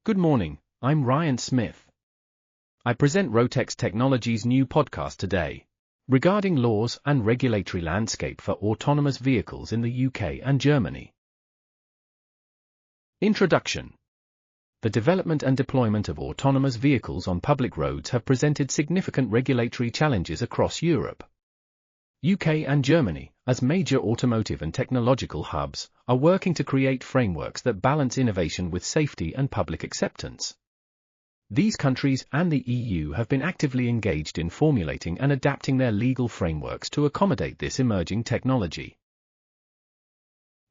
Good morning, I'm Ryan Smith. I present Rotex Technologies' new podcast today, regarding laws and regulatory landscape for autonomous vehicles in the UK and Germany. Introduction. The development and deployment of autonomous vehicles on public roads have presented significant regulatory challenges across Europe. UK and Germany, as major automotive and technological hubs, are working to create frameworks that balance innovation with safety and public acceptance. These countries and the EU have been actively engaged in formulating and adapting their legal frameworks to accommodate this emerging technology.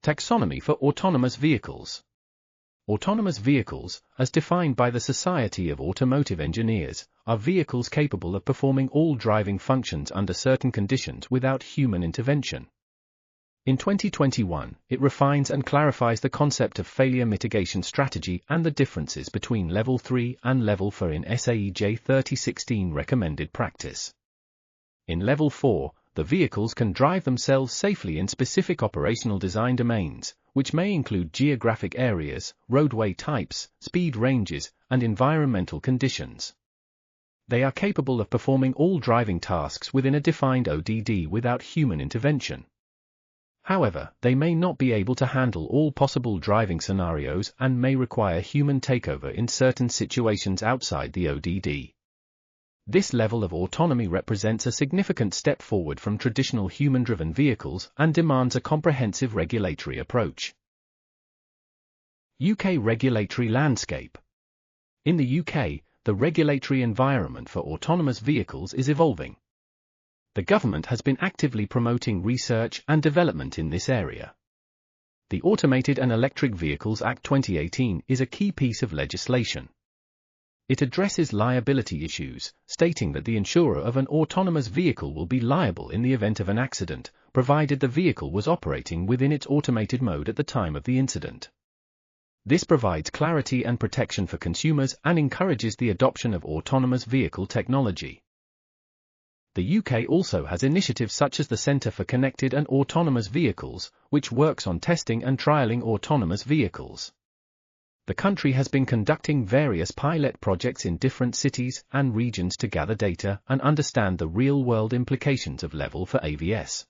Taxonomy for autonomous vehicles. Autonomous vehicles, as defined by the Society of Automotive Engineers, are vehicles capable of performing all driving functions under certain conditions without human intervention. In 2021, it refines and clarifies the concept of failure mitigation strategy and the differences between Level 3 and Level 4 in SAE J3016 recommended practice. In Level 4, the vehicles can drive themselves safely in specific operational design domains, which may include geographic areas, roadway types, speed ranges, and environmental conditions. They are capable of performing all driving tasks within a defined ODD without human intervention. However, they may not be able to handle all possible driving scenarios and may require human takeover in certain situations outside the ODD. This level of autonomy represents a significant step forward from traditional human-driven vehicles and demands a comprehensive regulatory approach. UK regulatory landscape. In the UK, the regulatory environment for autonomous vehicles is evolving. The government has been actively promoting research and development in this area. The Automated and Electric Vehicles Act 2018 is a key piece of legislation. It addresses liability issues, stating that the insurer of an autonomous vehicle will be liable in the event of an accident, provided the vehicle was operating within its automated mode at the time of the incident. This provides clarity and protection for consumers and encourages the adoption of autonomous vehicle technology. The UK also has initiatives such as the Centre for Connected and Autonomous Vehicles, which works on testing and trialling autonomous vehicles. The country has been conducting various pilot projects in different cities and regions to gather data and understand the real-world implications of Level 4 AVS.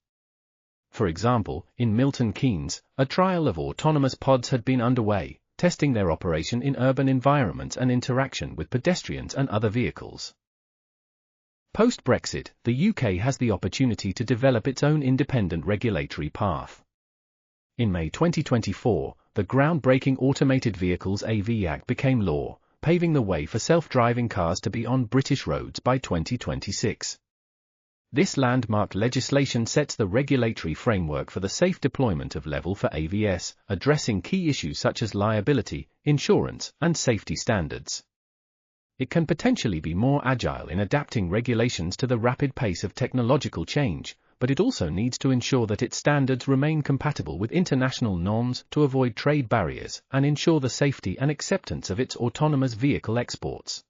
For example, in Milton Keynes, a trial of autonomous pods had been underway, testing their operation in urban environments and interaction with pedestrians and other vehicles. Post-Brexit, the UK has the opportunity to develop its own independent regulatory path. In May 2024, the groundbreaking Automated Vehicles AV Act became law, paving the way for self-driving cars to be on British roads by 2026. This landmark legislation sets the regulatory framework for the safe deployment of Level 4 AVS, addressing key issues such as liability, insurance, and safety standards. It can potentially be more agile in adapting regulations to the rapid pace of technological change, but it also needs to ensure that its standards remain compatible with international norms to avoid trade barriers and ensure the safety and acceptance of its autonomous vehicle exports.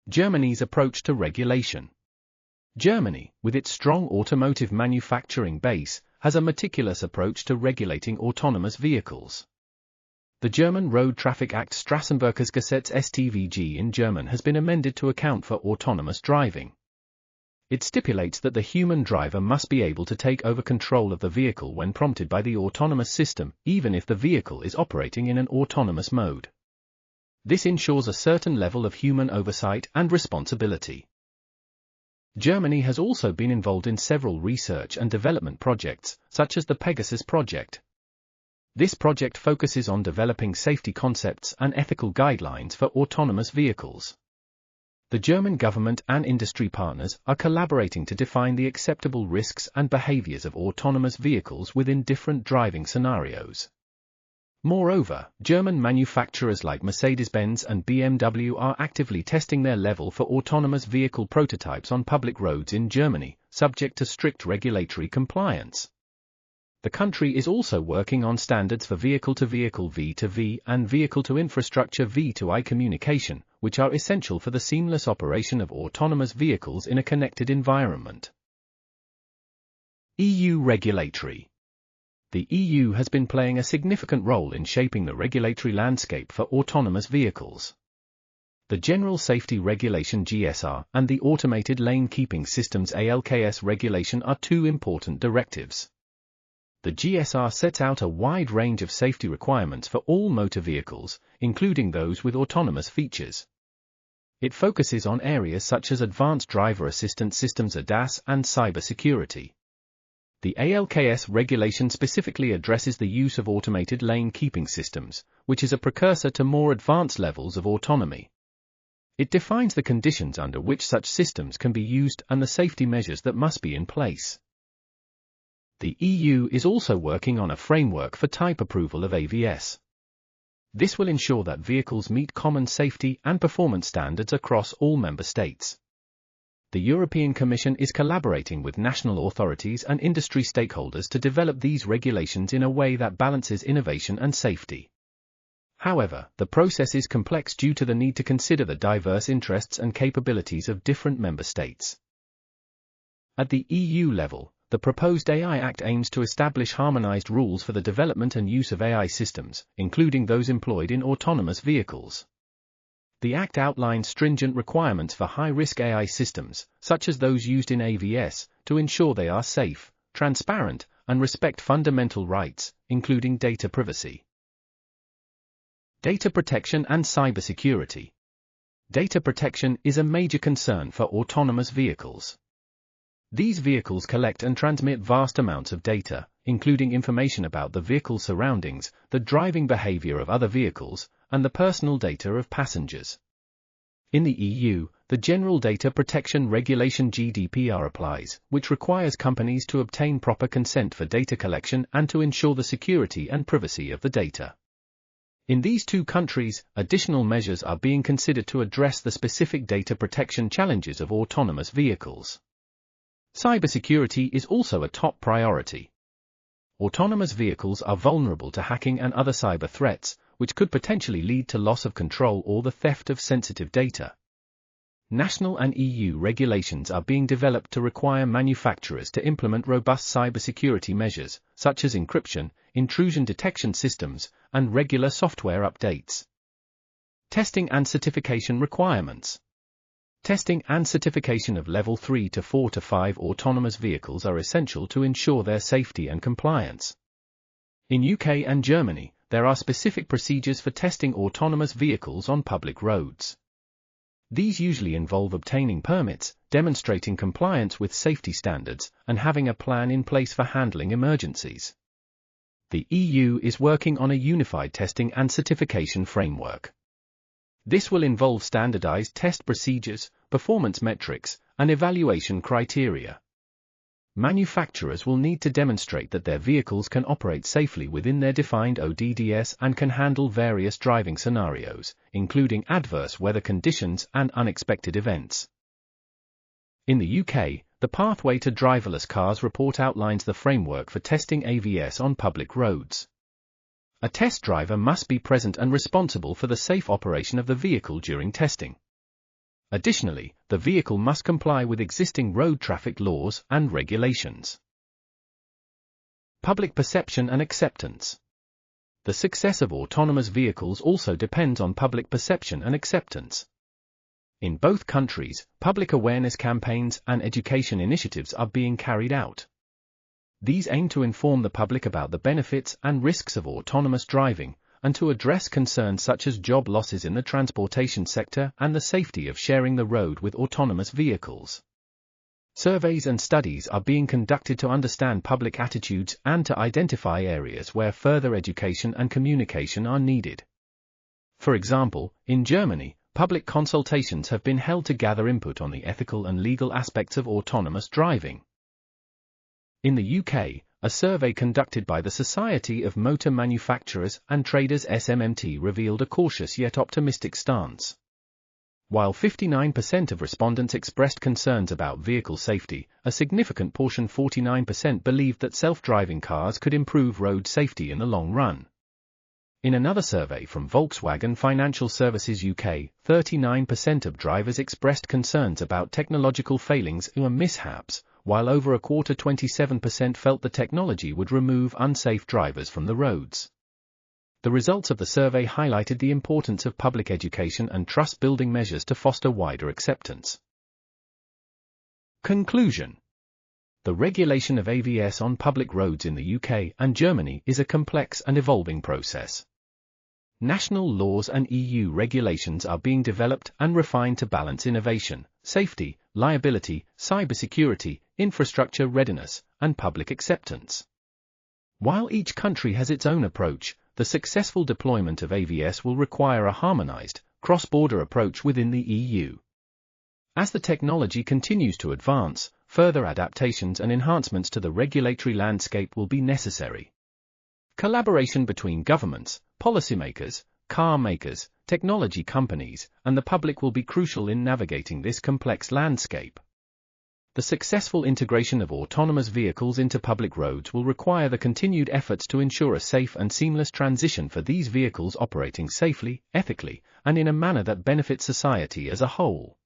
Germany's approach to regulation. Germany, with its strong automotive manufacturing base, has a meticulous approach to regulating autonomous vehicles. The German Road Traffic Act Straßenverkehrsgesetz STVG in German has been amended to account for autonomous driving. It stipulates that the human driver must be able to take over control of the vehicle when prompted by the autonomous system, even if the vehicle is operating in an autonomous mode. This ensures a certain level of human oversight and responsibility. Germany has also been involved in several research and development projects, such as the Pegasus project. This project focuses on developing safety concepts and ethical guidelines for autonomous vehicles. The German government and industry partners are collaborating to define the acceptable risks and behaviors of autonomous vehicles within different driving scenarios. Moreover, German manufacturers like Mercedes-Benz and BMW are actively testing their Level 4 autonomous vehicle prototypes on public roads in Germany, subject to strict regulatory compliance. The country is also working on standards for vehicle-to-vehicle V2V and vehicle-to-infrastructure V2I communication, which are essential for the seamless operation of autonomous vehicles in a connected environment. EU regulatory. The EU has been playing a significant role in shaping the regulatory landscape for autonomous vehicles. The General Safety Regulation (GSR) and the Automated Lane Keeping Systems (ALKS) regulation are two important directives. The GSR sets out a wide range of safety requirements for all motor vehicles, including those with autonomous features. It focuses on areas such as advanced driver assistance systems (ADAS) and cybersecurity. The ALKS regulation specifically addresses the use of automated lane keeping systems, which is a precursor to more advanced levels of autonomy. It defines the conditions under which such systems can be used and the safety measures that must be in place. The EU is also working on a framework for type approval of AVS. This will ensure that vehicles meet common safety and performance standards across all member states. The European Commission is collaborating with national authorities and industry stakeholders to develop these regulations in a way that balances innovation and safety. However, the process is complex due to the need to consider the diverse interests and capabilities of different member states. At the EU level, the proposed AI Act aims to establish harmonized rules for the development and use of AI systems, including those employed in autonomous vehicles. The Act outlines stringent requirements for high-risk AI systems, such as those used in AVS, to ensure they are safe, transparent, and respect fundamental rights, including data privacy. Data protection and cybersecurity. Data protection is a major concern for autonomous vehicles. These vehicles collect and transmit vast amounts of data, including information about the vehicle's surroundings, the driving behavior of other vehicles, and the personal data of passengers. In the EU, the General Data Protection Regulation (GDPR) applies, which requires companies to obtain proper consent for data collection and to ensure the security and privacy of the data. In these two countries, additional measures are being considered to address the specific data protection challenges of autonomous vehicles. Cybersecurity is also a top priority. Autonomous vehicles are vulnerable to hacking and other cyber threats, which could potentially lead to loss of control or the theft of sensitive data. National and EU regulations are being developed to require manufacturers to implement robust cybersecurity measures, such as encryption, intrusion detection systems, and regular software updates. Testing and certification requirements. Testing and certification of Level 3 to 4 to 5 autonomous vehicles are essential to ensure their safety and compliance. In UK and Germany, there are specific procedures for testing autonomous vehicles on public roads. These usually involve obtaining permits, demonstrating compliance with safety standards, and having a plan in place for handling emergencies. The EU is working on a unified testing and certification framework. This will involve standardized test procedures, performance metrics, and evaluation criteria. Manufacturers will need to demonstrate that their vehicles can operate safely within their defined ODDs and can handle various driving scenarios, including adverse weather conditions and unexpected events. In the UK, the Pathway to Driverless Cars report outlines the framework for testing AVS on public roads. A test driver must be present and responsible for the safe operation of the vehicle during testing. Additionally, the vehicle must comply with existing road traffic laws and regulations. Public perception and acceptance. The success of autonomous vehicles also depends on public perception and acceptance. In both countries, public awareness campaigns and education initiatives are being carried out. These aim to inform the public about the benefits and risks of autonomous driving, and to address concerns such as job losses in the transportation sector and the safety of sharing the road with autonomous vehicles. Surveys and studies are being conducted to understand public attitudes and to identify areas where further education and communication are needed. For example, in Germany, public consultations have been held to gather input on the ethical and legal aspects of autonomous driving. In the UK, a survey conducted by the Society of Motor Manufacturers and Traders (SMMT) revealed a cautious yet optimistic stance. While 59% of respondents expressed concerns about vehicle safety, a significant portion, 49%, believed that self-driving cars could improve road safety in the long run. In another survey from Volkswagen Financial Services UK, 39% of drivers expressed concerns about technological failings or mishaps, while over a quarter 27% felt the technology would remove unsafe drivers from the roads. The results of the survey highlighted the importance of public education and trust-building measures to foster wider acceptance. Conclusion. The regulation of AVS on public roads in the UK and Germany is a complex and evolving process. National laws and EU regulations are being developed and refined to balance innovation, safety, liability, cybersecurity, infrastructure readiness, and public acceptance. While each country has its own approach, the successful deployment of AVS will require a harmonized, cross-border approach within the EU. As the technology continues to advance, further adaptations and enhancements to the regulatory landscape will be necessary. Collaboration between governments, policymakers, car makers, technology companies, and the public will be crucial in navigating this complex landscape. The successful integration of autonomous vehicles into public roads will require the continued efforts to ensure a safe and seamless transition for these vehicles operating safely, ethically, and in a manner that benefits society as a whole.